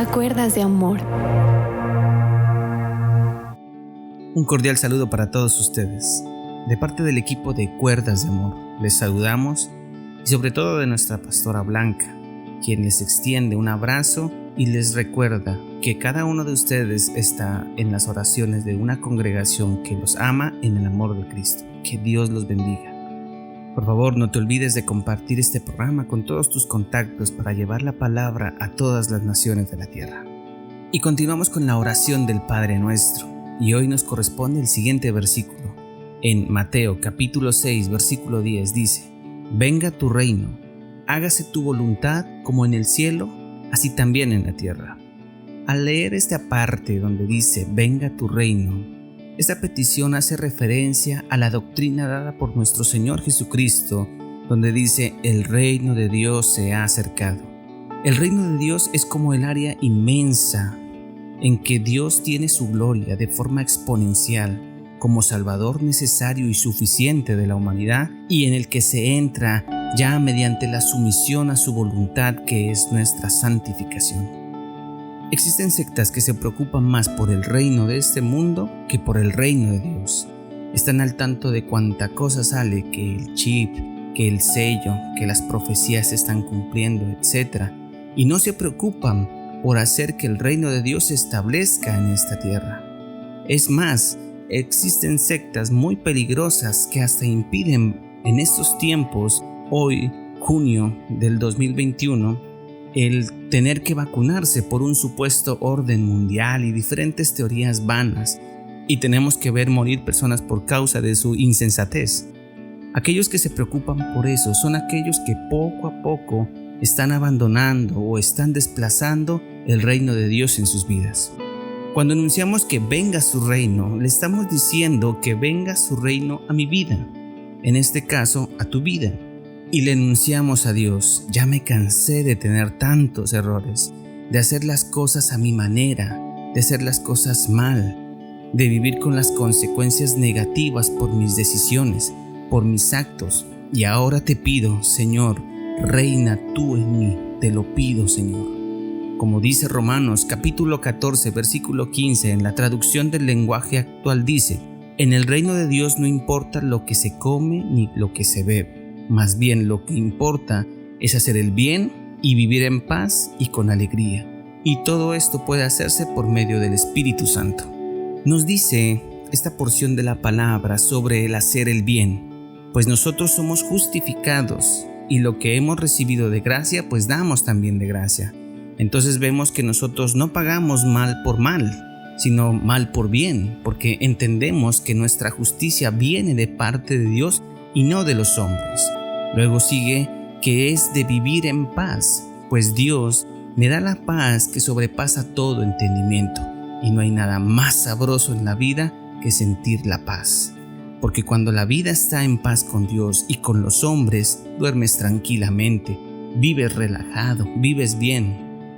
a Cuerdas de Amor. Un cordial saludo para todos ustedes. De parte del equipo de Cuerdas de Amor, les saludamos y sobre todo de nuestra pastora Blanca, quien les extiende un abrazo y les recuerda que cada uno de ustedes está en las oraciones de una congregación que los ama en el amor de Cristo. Que Dios los bendiga. Por favor, no te olvides de compartir este programa con todos tus contactos para llevar la palabra a todas las naciones de la tierra. Y continuamos con la oración del Padre Nuestro, y hoy nos corresponde el siguiente versículo. En Mateo capítulo 6, versículo 10 dice: Venga tu reino, hágase tu voluntad como en el cielo, así también en la tierra. Al leer esta parte donde dice venga tu reino, esta petición hace referencia a la doctrina dada por nuestro Señor Jesucristo, donde dice el reino de Dios se ha acercado. El reino de Dios es como el área inmensa en que Dios tiene su gloria de forma exponencial como Salvador necesario y suficiente de la humanidad, y en el que se entra ya mediante la sumisión a su voluntad, que es nuestra santificación. Existen sectas que se preocupan más por el reino de este mundo que por el reino de Dios. Están al tanto de cuánta cosa sale, que el chip, que el sello, que las profecías se están cumpliendo, etc. Y no se preocupan por hacer que el reino de Dios se establezca en esta tierra. Es más, existen sectas muy peligrosas que hasta impiden en estos tiempos, hoy, junio del 2021, el tener que vacunarse por un supuesto orden mundial y diferentes teorías vanas, y tenemos que ver morir personas por causa de su insensatez. Aquellos que se preocupan por eso son aquellos que poco a poco están abandonando o están desplazando el reino de Dios en sus vidas. Cuando anunciamos que venga su reino, le estamos diciendo que venga su reino a mi vida, en este caso a tu vida. Y le anunciamos a Dios: ya me cansé de tener tantos errores, de hacer las cosas a mi manera, de hacer las cosas mal, de vivir con las consecuencias negativas por mis decisiones, por mis actos. Y ahora te pido, Señor, reina tú en mí, te lo pido, Señor. Como dice Romanos capítulo 14, versículo 15, en la traducción del lenguaje actual dice: en el reino de Dios no importa lo que se come ni lo que se bebe. Más bien lo que importa es hacer el bien y vivir en paz y con alegría. Y todo esto puede hacerse por medio del Espíritu Santo. Nos dice esta porción de la palabra sobre el hacer el bien, pues nosotros somos justificados y lo que hemos recibido de gracia, pues damos también de gracia. Entonces vemos que nosotros no pagamos mal por mal, sino mal por bien, porque entendemos que nuestra justicia viene de parte de Dios y no de los hombres. Luego sigue que es de vivir en paz, pues Dios me da la paz que sobrepasa todo entendimiento, y no hay nada más sabroso en la vida que sentir la paz. Porque cuando la vida está en paz con Dios y con los hombres, duermes tranquilamente, vives relajado, vives bien.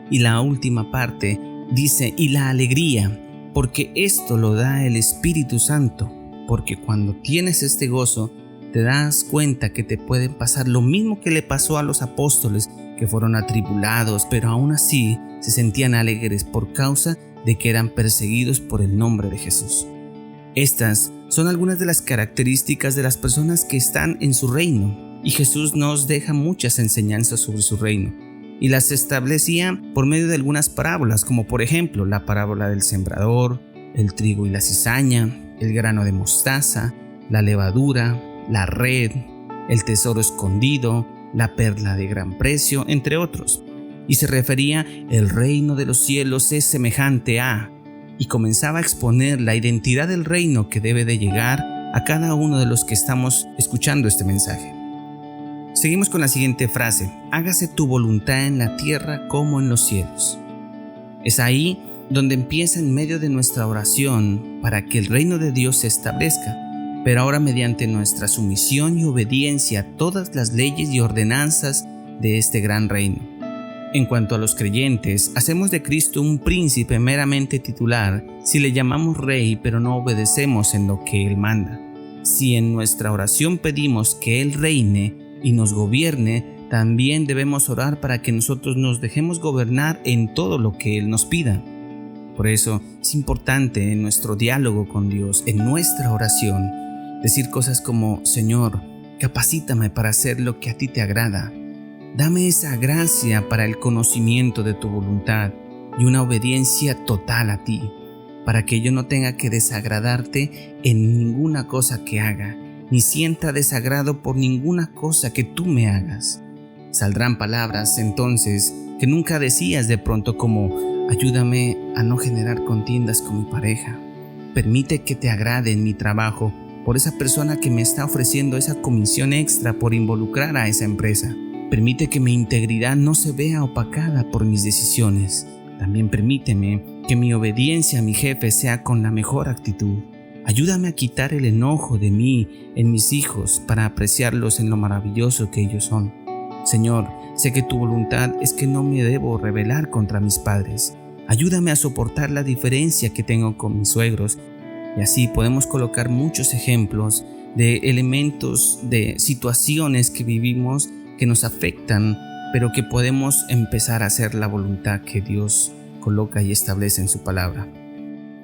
Y la última parte dice: y la alegría, porque esto lo da el Espíritu Santo, porque cuando tienes este gozo, te das cuenta que te puede pasar lo mismo que le pasó a los apóstoles, que fueron atribulados, pero aún así se sentían alegres por causa de que eran perseguidos por el nombre de Jesús. Estas son algunas de las características de las personas que están en su reino, y Jesús nos deja muchas enseñanzas sobre su reino, y las establecía por medio de algunas parábolas, como por ejemplo la parábola del sembrador, el trigo y la cizaña, el grano de mostaza, la levadura, la red, el tesoro escondido, la perla de gran precio, entre otros. Y se refería: el reino de los cielos es semejante a... y comenzaba a exponer la identidad del reino que debe de llegar a cada uno de los que estamos escuchando este mensaje. Seguimos con la siguiente frase: hágase tu voluntad en la tierra como en los cielos. Es ahí donde empieza en medio de nuestra oración para que el reino de Dios se establezca, pero ahora mediante nuestra sumisión y obediencia a todas las leyes y ordenanzas de este gran reino. En cuanto a los creyentes, hacemos de Cristo un príncipe meramente titular si le llamamos rey pero no obedecemos en lo que Él manda. Si en nuestra oración pedimos que Él reine y nos gobierne, también debemos orar para que nosotros nos dejemos gobernar en todo lo que Él nos pida. Por eso es importante en nuestro diálogo con Dios, en nuestra oración, decir cosas como: Señor, capacítame para hacer lo que a ti te agrada. Dame esa gracia para el conocimiento de tu voluntad y una obediencia total a ti, para que yo no tenga que desagradarte en ninguna cosa que haga, ni sienta desagrado por ninguna cosa que tú me hagas. Saldrán palabras entonces que nunca decías de pronto, como: ayúdame a no generar contiendas con mi pareja. Permite que te agrade en mi trabajo por esa persona que me está ofreciendo esa comisión extra por involucrar a esa empresa. Permite que mi integridad no se vea opacada por mis decisiones. También permíteme que mi obediencia a mi jefe sea con la mejor actitud. Ayúdame a quitar el enojo de mí en mis hijos para apreciarlos en lo maravilloso que ellos son. Señor, sé que tu voluntad es que no me debo rebelar contra mis padres. Ayúdame a soportar la diferencia que tengo con mis suegros. Y así podemos colocar muchos ejemplos de elementos, de situaciones que vivimos que nos afectan, pero que podemos empezar a hacer la voluntad que Dios coloca y establece en su palabra.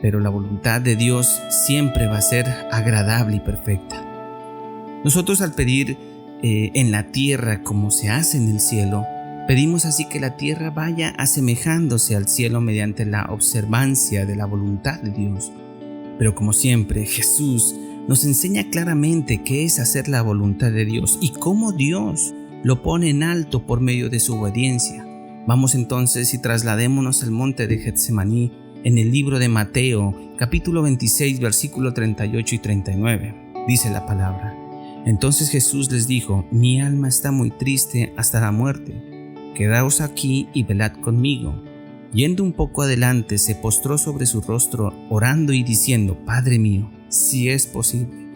Pero la voluntad de Dios siempre va a ser agradable y perfecta. Nosotros, al pedir en la tierra como se hace en el cielo, pedimos así que la tierra vaya asemejándose al cielo mediante la observancia de la voluntad de Dios. Pero como siempre, Jesús nos enseña claramente qué es hacer la voluntad de Dios y cómo Dios lo pone en alto por medio de su obediencia. Vamos entonces y trasladémonos al monte de Getsemaní en el libro de Mateo, capítulo 26, versículo 38 y 39. Dice la palabra: Entonces Jesús les dijo: Mi alma está muy triste hasta la muerte. Quedaos aquí y velad conmigo. Yendo un poco adelante, se postró sobre su rostro, orando y diciendo: Padre mío, si es posible,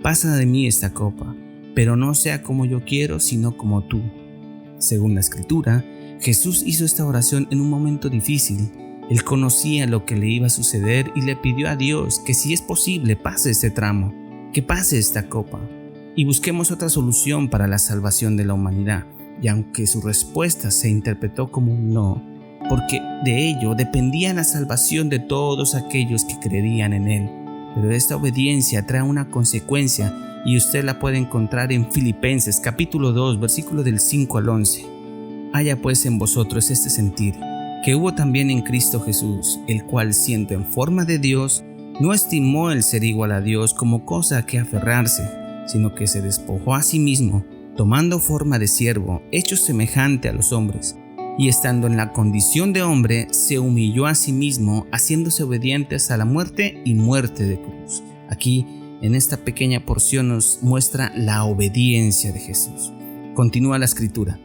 pasa de mí esta copa, pero no sea como yo quiero, sino como tú. Según la Escritura, Jesús hizo esta oración en un momento difícil. Él conocía lo que le iba a suceder y le pidió a Dios que, si es posible, pase este tramo, que pase esta copa, y busquemos otra solución para la salvación de la humanidad. Y aunque su respuesta se interpretó como un no, porque de ello dependía la salvación de todos aquellos que creerían en Él. Pero esta obediencia trae una consecuencia, y usted la puede encontrar en Filipenses capítulo 2, versículo del 5 al 11. Haya pues en vosotros este sentir, que hubo también en Cristo Jesús, el cual, siendo en forma de Dios, no estimó el ser igual a Dios como cosa a que aferrarse, sino que se despojó a sí mismo, tomando forma de siervo, hecho semejante a los hombres, y estando en la condición de hombre, se humilló a sí mismo, haciéndose obediente hasta la muerte y muerte de cruz. Aquí, en esta pequeña porción, nos muestra la obediencia de Jesús. Continúa la Escritura: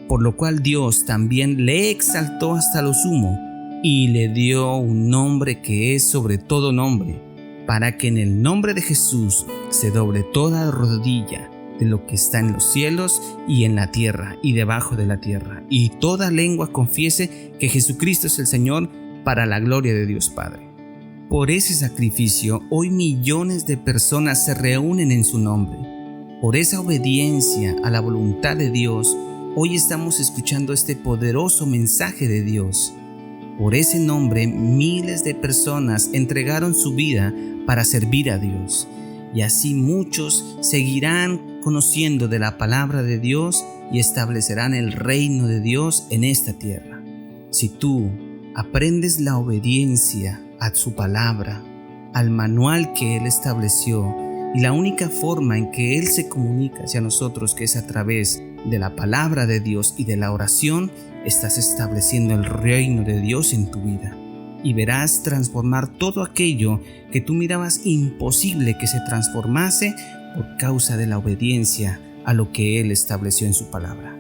Por lo cual Dios también le exaltó hasta lo sumo, y le dio un nombre que es sobre todo nombre, para que en el nombre de Jesús se doble toda rodilla de lo que está en los cielos y en la tierra y debajo de la tierra, y toda lengua confiese que Jesucristo es el Señor, para la gloria de Dios Padre. Por ese sacrificio, hoy millones de personas se reúnen en su nombre. Por esa obediencia a la voluntad de Dios, hoy estamos escuchando este poderoso mensaje de Dios. Por ese nombre, miles de personas entregaron su vida para servir a Dios. Y así muchos seguirán conociendo de la palabra de Dios y establecerán el reino de Dios en esta tierra. Si tú aprendes la obediencia a su palabra, al manual que Él estableció, y la única forma en que Él se comunica hacia nosotros, que es a través de la palabra de Dios y de la oración, estás estableciendo el reino de Dios en tu vida. Y verás transformar todo aquello que tú mirabas imposible que se transformase por causa de la obediencia a lo que Él estableció en su palabra.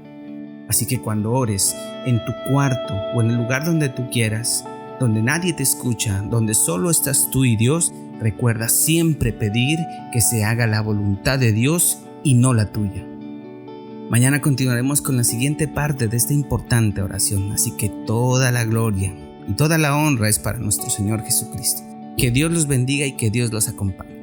Así que cuando ores en tu cuarto o en el lugar donde tú quieras, donde nadie te escucha, donde solo estás tú y Dios, recuerda siempre pedir que se haga la voluntad de Dios y no la tuya. Mañana continuaremos con la siguiente parte de esta importante oración, así que toda la gloria y toda la honra es para nuestro Señor Jesucristo. Que Dios los bendiga y que Dios los acompañe.